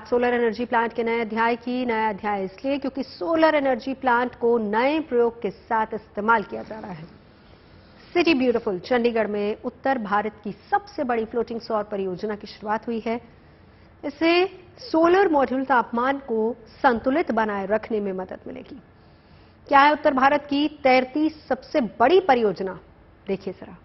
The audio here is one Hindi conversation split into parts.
बात सोलर एनर्जी प्लांट के नए अध्याय की। नया अध्याय इसलिए क्योंकि सोलर एनर्जी प्लांट को नए प्रयोग के साथ इस्तेमाल किया जा रहा है। सिटी ब्यूटीफुल चंडीगढ़ में उत्तर भारत की सबसे बड़ी फ्लोटिंग सौर परियोजना की शुरुआत हुई है। इससे सोलर मॉड्यूल तापमान को संतुलित बनाए रखने में मदद मिलेगी। क्या है उत्तर भारत की तैरती सबसे बड़ी परियोजना, देखिए जरा।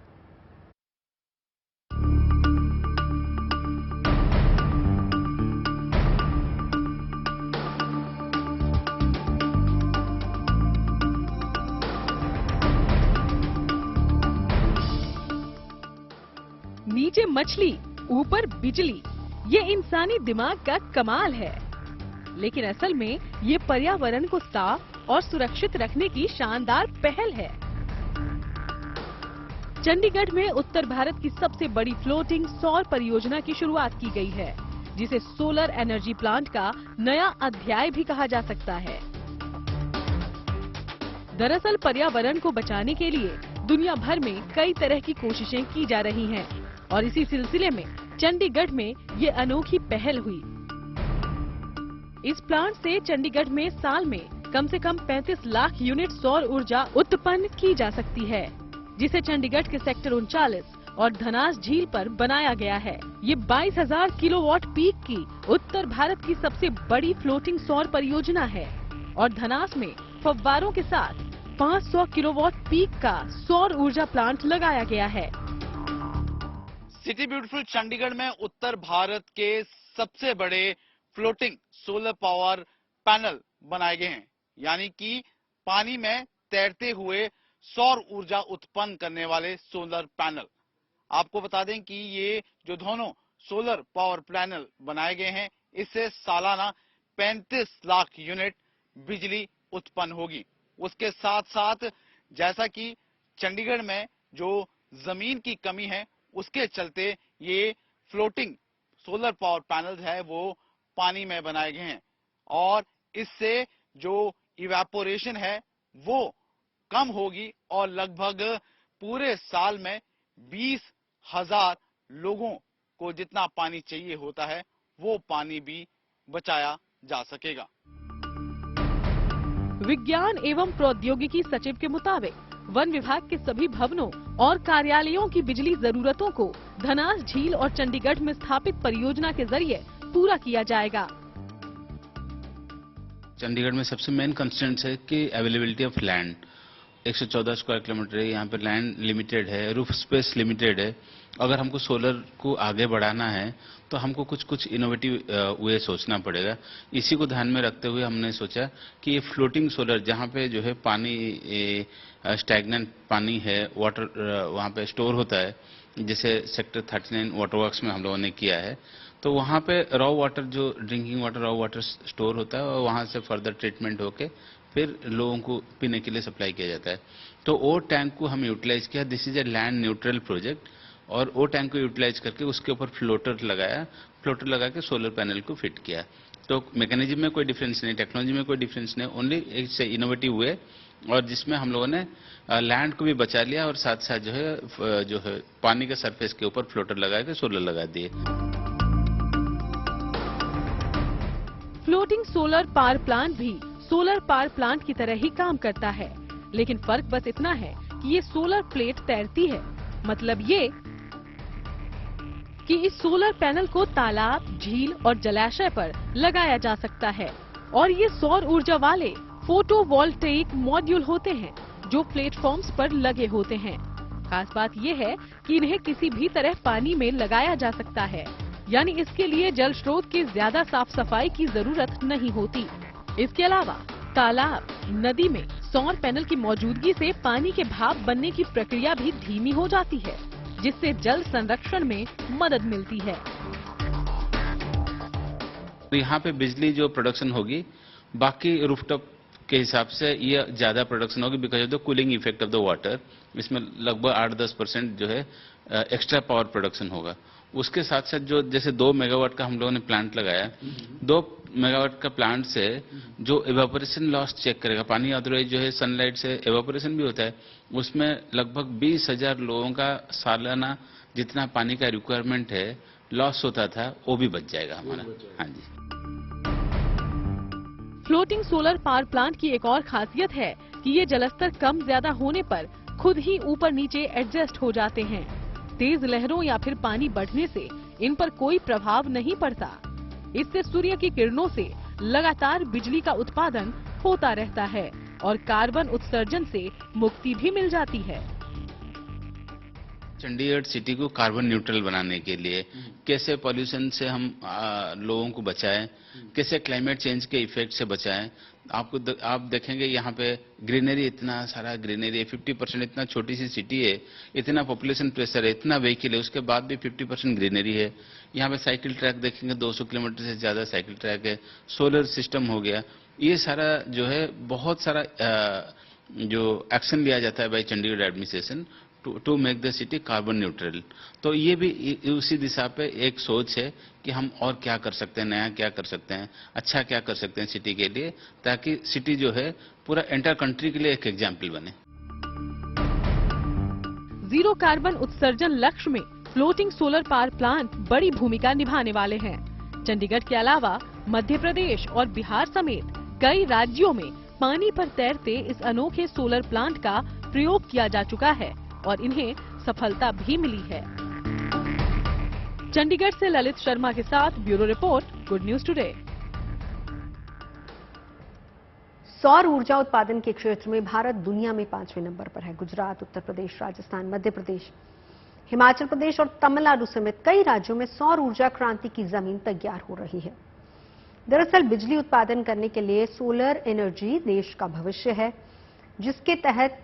नीचे मछली, ऊपर बिजली, ये इंसानी दिमाग का कमाल है। लेकिन असल में ये पर्यावरण को साफ और सुरक्षित रखने की शानदार पहल है। चंडीगढ़ में उत्तर भारत की सबसे बड़ी फ्लोटिंग सौर परियोजना की शुरुआत की गई है, जिसे सोलर एनर्जी प्लांट का नया अध्याय भी कहा जा सकता है। दरअसल पर्यावरण को बचाने के लिए दुनिया भर में कई तरह की कोशिशें की जा रही हैं और इसी सिलसिले में चंडीगढ़ में ये अनोखी पहल हुई। इस प्लांट से चंडीगढ़ में साल में कम से कम 35 लाख यूनिट सौर ऊर्जा उत्पन्न की जा सकती है, जिसे चंडीगढ़ के सेक्टर 39 और धनास झील पर बनाया गया है। ये 22,000 किलोवाट पीक की उत्तर भारत की सबसे बड़ी फ्लोटिंग सौर परियोजना है और धनास में फव्वारों के साथ 500 किलोवाट पीक का सौर ऊर्जा प्लांट लगाया गया है। सिटी ब्यूटीफुल चंडीगढ़ में उत्तर भारत के सबसे बड़े फ्लोटिंग सोलर पावर पैनल बनाए गए हैं, यानी कि पानी में तैरते हुए सौर ऊर्जा उत्पन्न करने वाले सोलर पैनल। आपको बता दें कि ये जो दोनों सोलर पावर पैनल बनाए गए हैं, इससे सालाना 35 लाख यूनिट बिजली उत्पन्न होगी। उसके साथ साथ जैसा कि चंडीगढ़ में जो जमीन की कमी है, उसके चलते ये फ्लोटिंग सोलर पावर पैनल्स है वो पानी में बनाए गए हैं और इससे जो इवेपोरेशन है वो कम होगी और लगभग पूरे साल में 20,000 लोगों को जितना पानी चाहिए होता है वो पानी भी बचाया जा सकेगा। विज्ञान एवं प्रौद्योगिकी सचिव के मुताबिक वन विभाग के सभी भवनों और कार्यालयों की बिजली जरूरतों को धनास झील और चंडीगढ़ में स्थापित परियोजना के जरिए पूरा किया जाएगा। चंडीगढ़ में सबसे मेन कंस्ट्रेंट है कि availability of land 114 square kilometre है, यहाँ पे लैंड लिमिटेड है, रूफ स्पेस लिमिटेड है। अगर हमको सोलर को आगे बढ़ाना है तो हमको कुछ इनोवेटिव वे सोचना पड़ेगा। इसी को ध्यान में रखते हुए हमने सोचा कि ये फ्लोटिंग सोलर जहाँ पे जो है पानी स्टैग्नेंट पानी है, वाटर वहाँ पे स्टोर होता है, जैसे सेक्टर 39 वाटर वर्क्स में हम लोगों ने किया है, तो वहाँ पे रॉ वाटर जो drinking water raw water store होता है और वहाँ से फर्दर ट्रीटमेंट होके फिर लोगों को पीने के लिए सप्लाई किया जाता है। तो वो टैंक को हम यूटिलाइज किया। This is a land neutral project और वो टैंक को यूटिलाइज करके उसके ऊपर फ्लोटर लगाया, फ्लोटर लगा के सोलर पैनल को फिट किया। तो मैकेनिज्म में कोई डिफरेंस नहीं, टेक्नोलॉजी में कोई डिफरेंस नहीं, ओनली एक से इनोवेटिव हुए और जिसमें हम लोगों ने लैंड को भी बचा लिया और साथ साथ जो है पानी के सरफेस के ऊपर फ्लोटर लगा के सोलर लगा दिए। फ्लोटिंग सोलर पावर प्लांट भी सोलर पावर प्लांट की तरह ही काम करता है, लेकिन फर्क बस इतना है कि ये सोलर प्लेट तैरती है। मतलब ये कि इस सोलर पैनल को तालाब, झील और जलाशय पर लगाया जा सकता है और ये सौर ऊर्जा वाले फोटोवोल्टेइक मॉड्यूल होते हैं जो प्लेटफॉर्म्स पर लगे होते हैं। खास बात ये है कि इन्हें किसी भी तरह पानी में लगाया जा सकता है, यानी इसके लिए जल स्रोत की ज्यादा साफ सफाई की जरूरत नहीं होती। इसके अलावा तालाब, नदी में सौर पैनल की मौजूदगी से पानी के भाप बनने की प्रक्रिया भी धीमी हो जाती है, जिससे जल संरक्षण में मदद मिलती है। यहाँ पे बिजली जो प्रोडक्शन होगी बाकी रूफटॉप के हिसाब से ये ज्यादा प्रोडक्शन होगी because of the cooling effect of the water. इसमें लगभग 8-10% जो है एक्स्ट्रा पावर प्रोडक्शन होगा। उसके साथ साथ जो जैसे 2 मेगावाट का हम लोगों ने प्लांट लगाया, 2 मेगावाट का प्लांट से जो एवापोरेशन लॉस चेक करेगा, पानी अदरवाइज जो है सनलाइट से एवापोरेशन भी होता है, उसमें लगभग 20,000 लोगों का सालाना जितना पानी का रिक्वायरमेंट है लॉस होता था वो भी बच जाएगा हमारा। हाँ जी। फ्लोटिंग सोलर पावर प्लांट की एक और खासियत है कि ये जलस्तर कम ज्यादा होने पर खुद ही ऊपर नीचे एडजस्ट हो जाते हैं। तेज लहरों या फिर पानी बढ़ने से इन पर कोई प्रभाव नहीं पड़ता। इससे सूर्य की किरणों से लगातार बिजली का उत्पादन होता रहता है और कार्बन उत्सर्जन से मुक्ति भी मिल जाती है। चंडीगढ़ सिटी को कार्बन न्यूट्रल बनाने के लिए कैसे पॉल्यूशन से हम लोगों को बचाएं, कैसे क्लाइमेट चेंज के इफेक्ट से बचाएं। आप देखेंगे यहाँ पे ग्रीनरी, इतना सारा ग्रीनरी है, 50% इतना छोटी सी सिटी है, इतना पॉपुलेशन प्रेशर है, इतना व्हीकल है, उसके बाद भी 50% ग्रीनरी है। यहाँ पे साइकिल ट्रैक देखेंगे 200 किलोमीटर से ज्यादा साइकिल ट्रैक है, सोलर सिस्टम हो गया। ये सारा जो है बहुत सारा जो एक्शन लिया जाता है by Chandigarh administration to make the city carbon neutral. तो ये भी उसी दिशा पे एक सोच है कि हम और क्या कर सकते हैं, नया क्या कर सकते हैं, अच्छा क्या कर सकते हैं सिटी के लिए, ताकि सिटी जो है पूरा एंटायर कंट्री के लिए एक एग्जाम्पल बने। जीरो कार्बन उत्सर्जन लक्ष्य में फ्लोटिंग सोलर पावर प्लांट बड़ी भूमिका निभाने वाले हैं। चंडीगढ़ के अलावा मध्य प्रदेश और बिहार समेत कई राज्यों में पानी पर तैरते इस अनोखे सोलर प्लांट का प्रयोग किया जा चुका है और इन्हें सफलता भी मिली है। चंडीगढ़ से ललित शर्मा के साथ bureau report, good news today. सौर ऊर्जा उत्पादन के क्षेत्र में भारत दुनिया में 5वें नंबर पर है। गुजरात, उत्तर प्रदेश, राजस्थान, मध्य प्रदेश, हिमाचल प्रदेश और तमिलनाडु समेत कई राज्यों में सौर ऊर्जा क्रांति की जमीन तैयार हो रही है। दरअसल बिजली उत्पादन करने के लिए सोलर एनर्जी देश का भविष्य है, जिसके तहत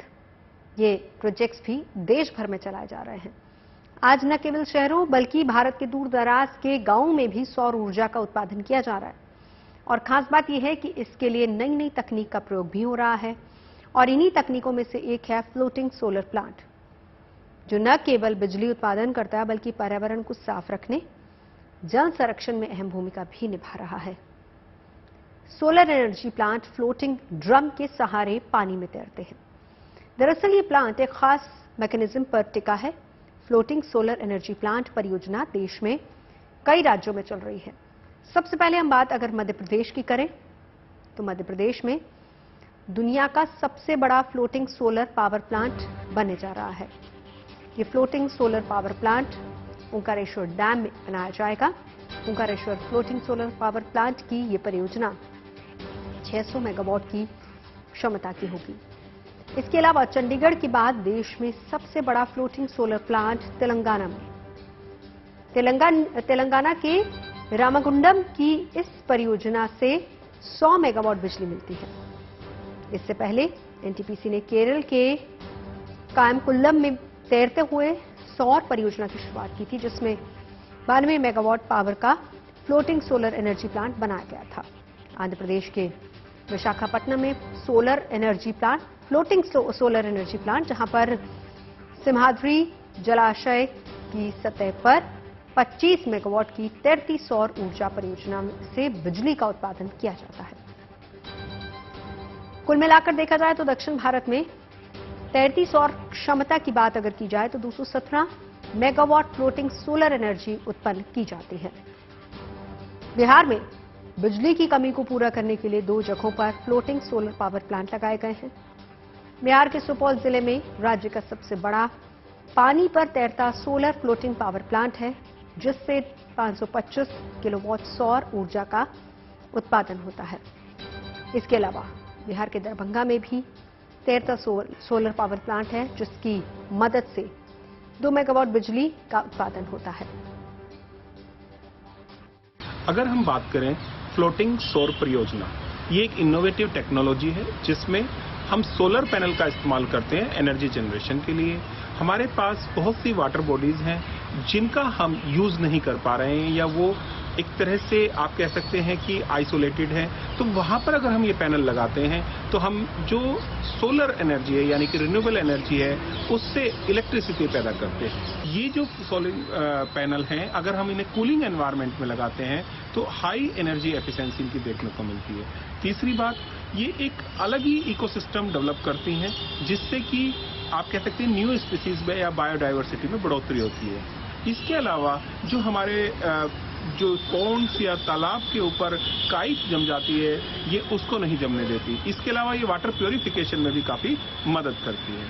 ये प्रोजेक्ट्स भी देश भर में चलाए जा रहे हैं। आज न केवल शहरों बल्कि भारत के दूर दराज के गांवों में भी सौर ऊर्जा का उत्पादन किया जा रहा है। और खास बात यह है कि इसके लिए नई नई तकनीक का प्रयोग भी हो रहा है और इन्हीं तकनीकों में से एक है फ्लोटिंग सोलर प्लांट, जो न केवल बिजली उत्पादन करता है बल्कि पर्यावरण को साफ रखने, जल संरक्षण में अहम भूमिका भी निभा रहा है। Solar energy plant floating drum के सहारे पानी में तैरते हैं। दरअसल ये प्लांट एक खास मैकेनिज्म पर टिका है। फ्लोटिंग सोलर एनर्जी प्लांट परियोजना देश में कई राज्यों में चल रही है। सबसे पहले हम बात अगर मध्य प्रदेश की करें तो मध्य प्रदेश में दुनिया का सबसे बड़ा फ्लोटिंग सोलर पावर प्लांट बनने जा रहा है। ये floating solar power plant Omkareshwar dam में बनाया जाएगा। Omkareshwar floating solar power plant की ये परियोजना 600 मेगावाट की क्षमता की होगी। इसके अलावा चंडीगढ़ के बाद देश में सबसे बड़ा फ्लोटिंग सोलर प्लांट तेलंगाना में। तेलंगाना के रामागुंडम की इस परियोजना से 100 मेगावाट बिजली मिलती है। इससे पहले एनटीपीसी ने केरल के कायमकुल्लम में तैरते हुए सौर परियोजना की शुरुआत की थी, जिसमें 92 मेगावाट पावर का फ्लोटिंग सोलर एनर्जी प्लांट बनाया गया था। आंध्र प्रदेश के विशाखापट्टनम में solar energy plant, floating solar energy plant, जहां पर सिमहाद्री जलाशय की सतह पर 25 मेगावाट की तैरती सौर ऊर्जा परियोजना से बिजली का उत्पादन किया जाता है। कुल मिलाकर देखा जाए तो दक्षिण भारत में तैरती सौर क्षमता की बात अगर की जाए तो 217 मेगावाट फ्लोटिंग सोलर एनर्जी उत्पन्न की जाती है। बिहार में बिजली की कमी को पूरा करने के लिए 2 जगहों पर फ्लोटिंग सोलर पावर प्लांट लगाए गए हैं। बिहार के सुपौल जिले में राज्य का सबसे बड़ा पानी पर तैरता सोलर फ्लोटिंग पावर प्लांट है, जिससे 525 किलोवाट सौर ऊर्जा का उत्पादन होता है। इसके अलावा बिहार के दरभंगा में भी तैरता सोलर पावर प्लांट है, जिसकी मदद से 2 मेगावाट बिजली का उत्पादन होता है। अगर हम बात करें फ्लोटिंग सौर परियोजना, ये एक इनोवेटिव टेक्नोलॉजी है जिसमें हम सोलर पैनल का इस्तेमाल करते हैं एनर्जी जनरेशन के लिए। हमारे पास बहुत सी वाटर बॉडीज हैं जिनका हम यूज नहीं कर पा रहे हैं, या वो एक तरह से आप कह सकते हैं कि आइसोलेटेड है। तो वहां पर अगर हम ये पैनल लगाते हैं तो हम जो सोलर एनर्जी है यानी कि रिन्यूएबल एनर्जी है उससे इलेक्ट्रिसिटी पैदा करते हैं। ये जो सोलर पैनल हैं, अगर हम इन्हें कूलिंग एनवायरनमेंट में लगाते हैं तो हाई एनर्जी एफिशिएंसी इनकी देखने को मिलती है। तीसरी बात, ये एक अलग ही इकोसिस्टम डेवलप करती हैं, जिससे कि आप कह सकते हैं न्यू स्पीसीज में या बायोडाइवर्सिटी में बढ़ोतरी होती है। इसके अलावा जो हमारे जो पॉन्ड्स या तालाब के ऊपर काई जम जाती है, ये उसको नहीं जमने देती। इसके अलावा ये वाटर प्योरिफिकेशन में भी काफी मदद करती है।